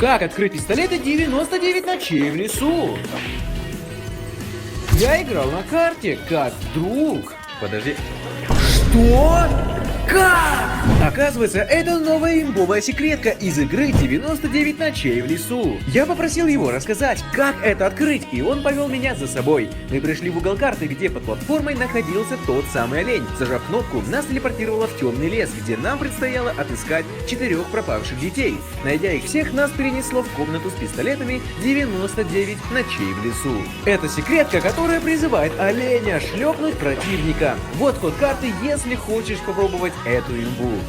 Как открыть пистолеты 99 ночей в лесу? Я играл на карте, как вдруг... Подожди. Что? Как? Оказывается, это новая имбовая секретка из игры 99 ночей в лесу. Я попросил его рассказать, как это открыть, и он повел меня за собой. Мы пришли в угол карты, где под платформой находился тот самый олень. Зажав кнопку, нас телепортировало в темный лес, где нам предстояло отыскать 4 пропавших детей. Найдя их всех, нас перенесло в комнату с пистолетами 99 ночей в лесу. Это секретка, которая призывает оленя шлепнуть противника. Вот код карты, если хочешь попробовать эту имбу.